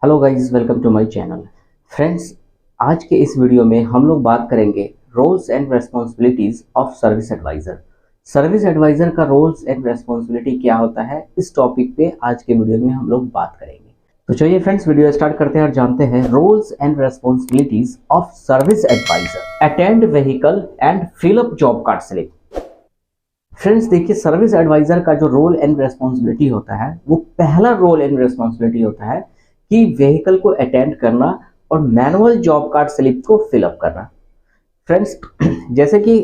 Hello guys, welcome to my channel. Friends, आज के इस वीडियो में हम लोग बात करेंगे roles and responsibilities of service advisor. Service advisor का रोल्स एंड रेस्पॉन्सिबिलिटी क्या होता है, इस टॉपिक पे आज के वीडियो में हम लोग बात करेंगे। तो चलिए फ्रेंड्स, वीडियो स्टार्ट करते हैं और जानते हैं roles and responsibilities of service advisor. Attend vehicle and fill up job card slip. Friends देखिए, सर्विस एडवाइजर का जो रोल एंड रेस्पॉन्सिबिलिटी होता है, वो पहला रोल एंड रेस्पॉन्सिबिलिटी होता है कि व्हीकल को अटेंड करना और मैनुअल जॉब कार्ड स्लिप को फिलअप करना। फ्रेंड्स, जैसे कि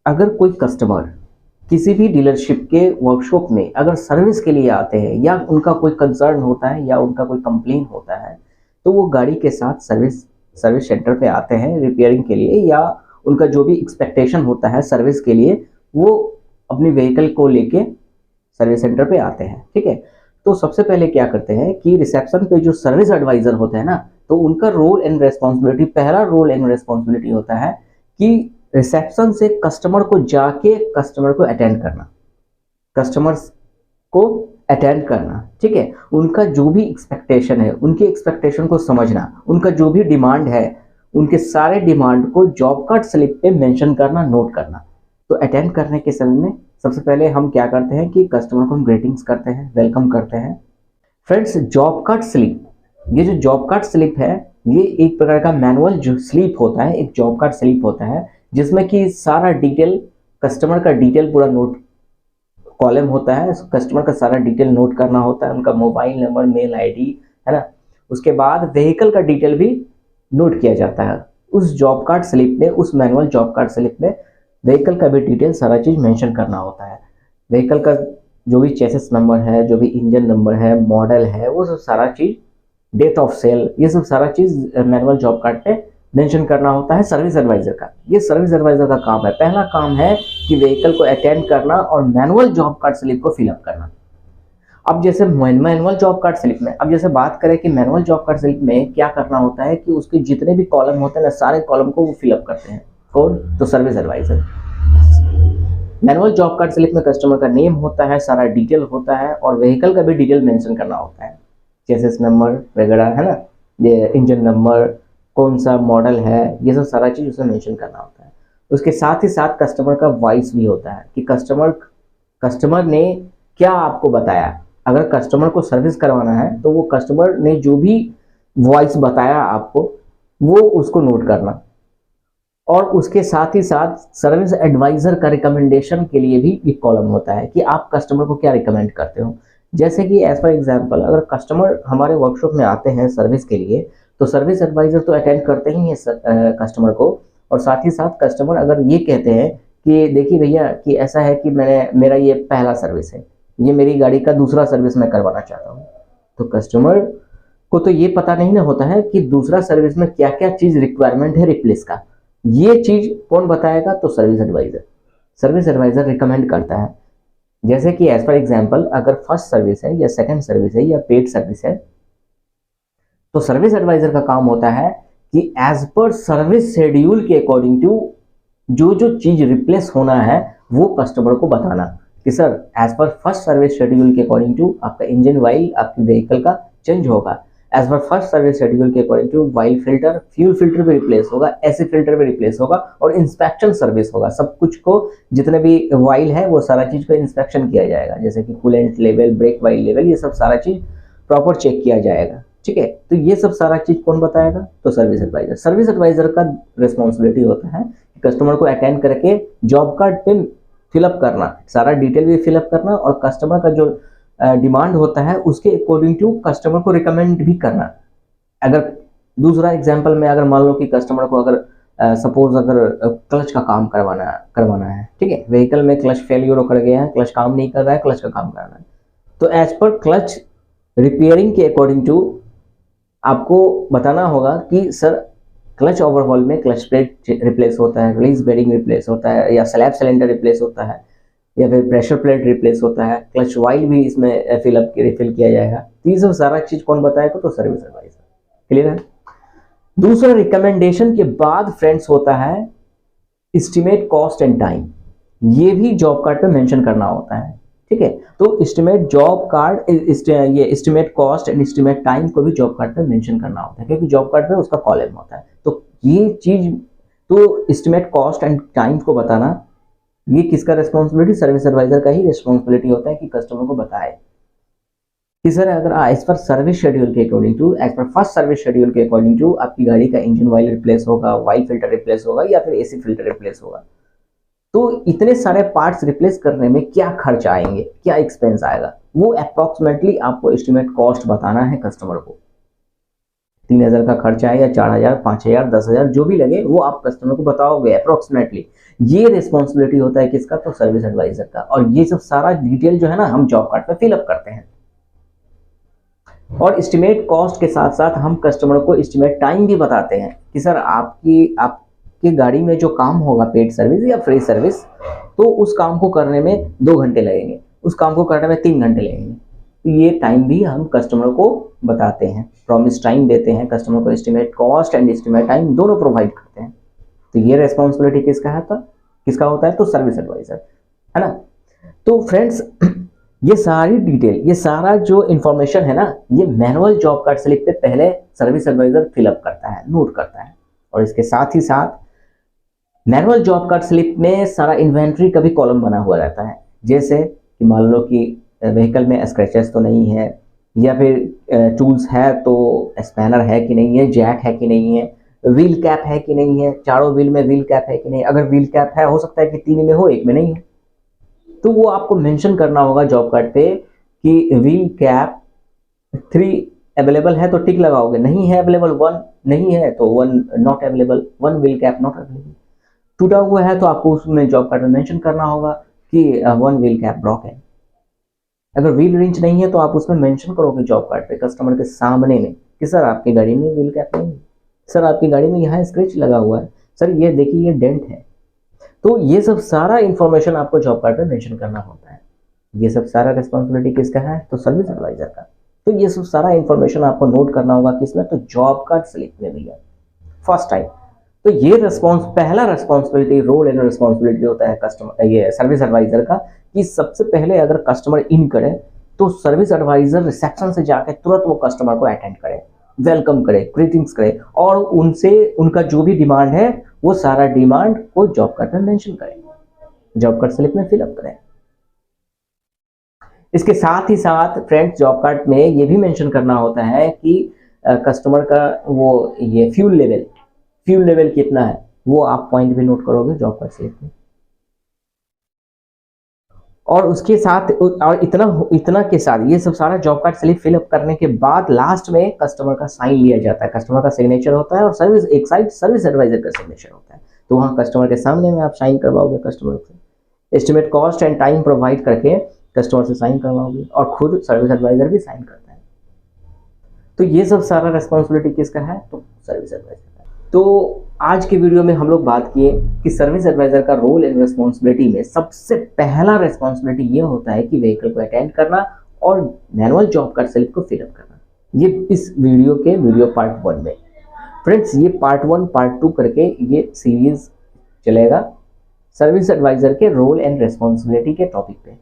अगर कोई कस्टमर किसी भी डीलरशिप के वर्कशॉप में अगर सर्विस के लिए आते हैं या उनका कोई कंसर्न होता है या उनका कोई कंप्लेन होता है, तो वो गाड़ी के साथ सर्विस सेंटर पे आते हैं रिपेयरिंग के लिए, या उनका जो भी एक्सपेक्टेशन होता है सर्विस के लिए, वो अपनी व्हीकल को लेके सर्विस सेंटर पे आते हैं। ठीक है, तो सबसे पहले क्या करते हैं कि रिसेप्शन पे जो सर्विस एडवाइजर होते हैं ना, तो उनका रोल एंड रेस्पॉन्सिबिलिटी, पहला रोल एंड रेस्पॉन्सिबिलिटी होता है कि रिसेप्शन से कस्टमर को जाके कस्टमर को अटेंड करना, कस्टमर्स को अटेंड करना। ठीक है, उनका जो भी एक्सपेक्टेशन है, उनके एक्सपेक्टेशन को समझना, उनका जो भी डिमांड है, उनके सारे डिमांड को जॉब कार्ड स्लिप पे मेंशन करना, नोट करना। तो अटेंड करने के समय में सबसे पहले हम क्या करते हैं कि कस्टमर को हम ग्रीटिंग्स करते हैं, वेलकम करते हैं। फ्रेंड्स, जॉब कार्ड स्लिप, ये जो जॉब कार्ड स्लिप है, ये एक प्रकार का मैनुअल जो स्लिप होता है, एक जॉब कार्ड स्लिप होता है जिसमें कि सारा डिटेल, कस्टमर का डिटेल पूरा नोट, कॉलम होता है, कस्टमर का सारा डिटेल नोट करना होता है, उनका मोबाइल नंबर, मेल आईडी, है ना। उसके बाद व्हीकल का डिटेल भी नोट किया जाता है उस जॉब कार्ड स्लिप में, उस मैनुअल जॉब कार्ड स्लिप में व्हीकल का भी डिटेल सारा चीज़ मेंशन करना होता है। व्हीकल का जो भी चेसिस नंबर है, जो भी इंजन नंबर है, मॉडल है, वो सब सारा चीज़, डेट ऑफ सेल, ये सब सारा चीज़ मैनुअल जॉब कार्ड पे मेंशन करना होता है सर्विस एडवाइज़र का। ये सर्विस एडवाइज़र का काम है। पहला काम है कि व्हीकल को अटेंड करना और मैनुअल जॉब कार्ड स्लिप को फिलअप करना। अब जैसे मैनुअल जॉब कार्ड स्लिप में, अब जैसे बात करें कि मैनुअल जॉब कार्ड स्लिप में क्या करना होता है कि उसके जितने भी कॉलम होते हैं ना, सारे कॉलम को वो फिलअप करते हैं। कौन? तो service advisor. Manual job card slip में कस्टमर का नेम होता है, सारा डिटेल होता है, और व्हीकल का भी डिटेल मेंशन करना होता है, चेसिस नंबर वगैरह, है ना, ये इंजन नंबर, कौन सा मॉडल है, ये सब सारा चीज़ उसमें मेंशन करना होता है। उसके साथ ही साथ कस्टमर का वॉइस भी होता है कि कस्टमर ने क्या आपको बताया। अगर कस्टमर को सर्विस करवाना है तो वो कस्टमर ने जो भी वॉइस बताया आपको, वो उसको नोट करना। और उसके साथ ही साथ सर्विस एडवाइजर का रिकमेंडेशन के लिए भी एक कॉलम होता है कि आप कस्टमर को क्या रिकमेंड करते हो। जैसे कि एज फॉर एग्जांपल, अगर कस्टमर हमारे वर्कशॉप में आते हैं सर्विस के लिए, तो सर्विस एडवाइजर तो अटेंड करते ही हैं कस्टमर को, और साथ ही साथ कस्टमर अगर ये कहते हैं कि देखिए भैया कि ऐसा है कि मेरा ये पहला सर्विस है, ये मेरी गाड़ी का दूसरा सर्विस मैं करवाना चाहता हूँ, तो कस्टमर को तो ये पता नहीं ना होता है कि दूसरा सर्विस में क्या क्या चीज़ रिक्वायरमेंट है रिप्लेस का। ये चीज कौन बताएगा? तो service advisor. Service advisor recommend करता है। जैसे कि एज फॉर एग्जांपल, अगर फर्स्ट सर्विस है या सेकंड सर्विस है या पेड सर्विस है, तो सर्विस एडवाइजर का काम होता है कि एज पर सर्विस शेड्यूल के अकॉर्डिंग टू जो जो चीज रिप्लेस होना है वो कस्टमर को बताना कि sir as per first service schedule के अकॉर्डिंग टू आपका इंजन ऑयल आपकी व्हीकल का चेंज होगा, as per first service schedule के according to oil filter, fuel filter भी रिप्लेस होगा, एसी फिल्टर भी रिप्लेस होगा, और इंस्पेक्शन सर्विस होगा। सब कुछ को, जितने भी ऑयल है वो सारा चीज को इंस्पेक्शन किया जाएगा, जैसे कि coolant level, brake oil level, ये सब सारा चीज प्रॉपर चेक किया जाएगा। ठीक है, तो ये सब सारा चीज कौन बताएगा? तो सर्विस एडवाइजर। सर्विस एडवाइजर का रिस्पॉन्सिबिलिटी होता है कस्टमर को अटेंड करके जॉब कार्ड पे फिलअप करना, सारा डिटेल भी फिलअप करना, और कस्टमर का जो डिमांड होता है उसके अकॉर्डिंग टू कस्टमर को रिकमेंड भी करना। अगर दूसरा एग्जांपल में, अगर मान लो कि कस्टमर को अगर सपोज अगर क्लच का काम करवाना है, ठीक है, व्हीकल में क्लच फेलियर कर गया है, क्लच काम नहीं कर रहा है, क्लच का काम करना है, तो एज पर क्लच रिपेयरिंग के अकॉर्डिंग टू आपको बताना होगा कि सर क्लच ओवरहॉल में क्लच प्लेट रिप्लेस होता है, रिलीज बेरिंग रिप्लेस होता है, या स्लैब सिलेंडर रिप्लेस होता है, या फिर प्रेशर प्लेट रिप्लेस होता है, क्लच ऑयल भी इसमें रिफिल किया जाएगा। तो ये सब सारा चीज कौन बताएगा? तो सर्विस एडवाइजर। क्लियर है? दूसरा, रिकमेंडेशन के बाद फ्रेंड्स होता है एस्टिमेट कॉस्ट एंड टाइम। ये भी जॉब कार्ड पे मेंशन करना होता है। ठीक है, तो एस्टिमेट जॉब कार्ड ये estimate cost and estimate time को भी जॉब कार्ड पे मेंशन करना होता है, क्योंकि जॉब कार्ड पे उसका कॉलम होता है। तो ये चीज, तो एस्टिमेट कॉस्ट एंड टाइम को बताना ये किसका रिस्पॉन्सिबिलिटी, सर्विस एडवाइजर का ही रिस्पॉन्सिबिलिटी होता है कि कस्टमर को बताए कि सर अगर एज पर सर्विस शेड्यूल के according to, as per first service schedule के अकॉर्डिंग टू आपकी गाड़ी का इंजन ऑयल रिप्लेस होगा, ऑयल फिल्टर रिप्लेस होगा या फिर एसी फिल्टर रिप्लेस होगा, तो इतने सारे पार्ट्स रिप्लेस करने में क्या खर्च आएंगे, क्या एक्सपेंस आएगा, वो अप्रॉक्सीमेटली आपको एस्टिमेट कॉस्ट बताना है कस्टमर को। 3000 का खर्चा है या 4000, 5000, 10000 जो भी लगे वो आप कस्टमर को बताओगे अप्रॉक्सीमेटली। ये रिस्पॉन्सिबिलिटी होता है किसका, तो सर्विस एडवाइजर का। और ये सब सारा डिटेल जो है ना हम जॉब कार्ड पे फिलअप करते हैं। और एस्टिमेट कॉस्ट के साथ साथ हम कस्टमर को एस्टिमेट टाइम भी बताते हैं कि सर आपकी गाड़ी में जो काम होगा पेड सर्विस या फ्री सर्विस, तो उस काम को करने में 2 घंटे लगेंगे, उस काम को करने में 3 घंटे लगेंगे। तो ये टाइम भी हम कस्टमर को बताते हैं, प्रॉमिस टाइम देते हैं कस्टमर को, estimate cost and estimate time दोनों प्रोवाइड करते हैं। तो ये रेस्पॉन्सिबिलिटी किसका है, तो किसका होता है, तो सर्विस एडवाइजर, है ना। तो फ्रेंड्स ये सारी डिटेल, ये सारा जो इंफॉर्मेशन है ना, ये मैनुअल जॉब कार्ड स्लिप पे पहले सर्विस एडवाइजर फिलअप करता है, नोट करता है। और इसके साथ ही साथ मैनुअल जॉब कार्ड स्लिप में सारा इन्वेंट्री का भी कॉलम बना हुआ रहता है, जैसे कि मान लो कि व्हीकल में स्क्रैचेस तो नहीं है, या फिर टूल्स है तो स्पैनर है कि नहीं है, जैक है कि नहीं है, व्हील कैप है कि नहीं है, चारों व्हील में व्हील कैप है कि नहीं। अगर व्हील कैप है, हो सकता है कि 3 में हो, 1 में नहीं हो, तो वो आपको मेंशन करना होगा जॉब कार्ड पे कि व्हील कैप 3 अवेलेबल है तो टिक लगाओगे, नहीं है अवेलेबल 1 नहीं है तो 1 not available, 1 wheel cap not available. टूटा हुआ है तो आपको उसमें जॉब कार्ड में मेंशन करना होगा कि 1 व्हील कैप ब्लॉक है। अगर व्हील रिंच नहीं है तो आप उसमें मेंशन करोगे जॉब कार्ड पे कस्टमर के सामने में कि सर आपकी गाड़ी में व्हील कैप नहीं है, सर आपकी गाड़ी में यहाँ स्क्रैच लगा हुआ है, सर ये देखिए ये डेंट है। तो ये सब सारा इंफॉर्मेशन आपको जॉब कार्ड पे मेंशन करना होता है। ये सब सारा रिस्पॉन्सिबिलिटी किसका है, तो सर्विस एडवाइजर का। तो ये सब सारा इंफॉर्मेशन आपको नोट करना होगा किसमें, तो जॉब कार्ड स्लिप में भैया फर्स्ट टाइम। तो ये पहला रिस्पॉन्सिबिलिटी, रोल एंड रिस्पॉन्सिबिलिटी होता है कस्टमर, ये सर्विस एडवाइजर का, कि सबसे पहले अगर कस्टमर इन करे तो सर्विस एडवाइजर रिसेप्शन से जाकर तुरंत वो कस्टमर को अटेंड करे, वेलकम करे, ग्रीटिंग्स करे, और उनसे उनका जो भी डिमांड है वो सारा डिमांड को जॉब कार्ड में मेंशन करें, जॉब कार्ड स्लिप में फिलअप करें। इसके साथ ही साथ फ्रेंड्स जॉब कार्ड में ये भी मेंशन करना होता है कि कस्टमर का वो ये फ्यूल लेवल कितना है, वो आप पॉइंट भी नोट करोगे जॉब कार्ड स्लिप में। और उसके साथ और इतना के साथ ये सब सारा जॉब कार्ड स्लिप फिलअप करने के बाद लास्ट में कस्टमर का साइन लिया जाता है, कस्टमर का सिग्नेचर होता है और एक साइड सर्विस एडवाइजर का सिग्नेचर होता है। तो वहाँ कस्टमर के सामने में आप साइन करवाओगे कस्टमर से, estimate cost and time provide करके कस्टमर से साइन करवाओगे, और खुद सर्विस एडवाइजर भी साइन करता है। तो ये सब सारा रिस्पॉन्सिबिलिटी किसका है, तो सर्विस एडवाइजर का। तो आज के वीडियो में हम लोग बात किए कि सर्विस एडवाइजर का रोल एंड रिस्पॉन्सिबिलिटी में सबसे पहला रिस्पॉन्सिबिलिटी ये होता है कि व्हीकल को अटेंड करना और मैनुअल जॉब कार्ड स्लिप को फिलअप करना। ये इस वीडियो के पार्ट 1 में। फ्रेंड्स ये पार्ट 1 पार्ट 2 करके ये सीरीज चलेगा सर्विस एडवाइजर के रोल एंड रिस्पॉन्सिबिलिटी के टॉपिक पे,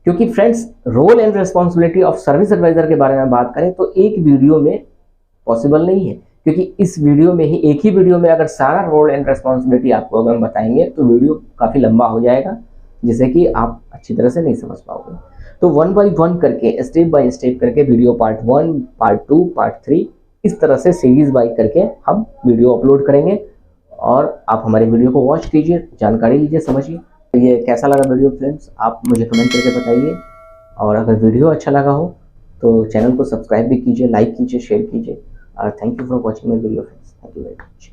क्योंकि friends role and responsibility of service advisor के बारे में बात करें तो एक वीडियो में पॉसिबल नहीं है, क्योंकि इस वीडियो में ही, एक ही वीडियो में अगर सारा रोल एंड रिस्पॉन्सिबिलिटी आपको अगर हम बताएंगे तो वीडियो काफ़ी लंबा हो जाएगा, जिससे कि आप अच्छी तरह से नहीं समझ पाओगे। तो 1 बाय 1 करके, स्टेप बाय स्टेप करके वीडियो पार्ट 1, पार्ट 2, पार्ट 3 इस तरह से सीरीज बाय करके हम वीडियो अपलोड करेंगे, और आप हमारे वीडियो को वॉच कीजिए, जानकारी लीजिए, समझिए। ये कैसा लगा वीडियो फ्रेंड्स, आप मुझे कमेंट करके बताइए। और अगर वीडियो अच्छा लगा हो तो चैनल को सब्सक्राइब भी कीजिए, लाइक कीजिए, शेयर कीजिए। Thank you for watching my video friends. Thank you very much.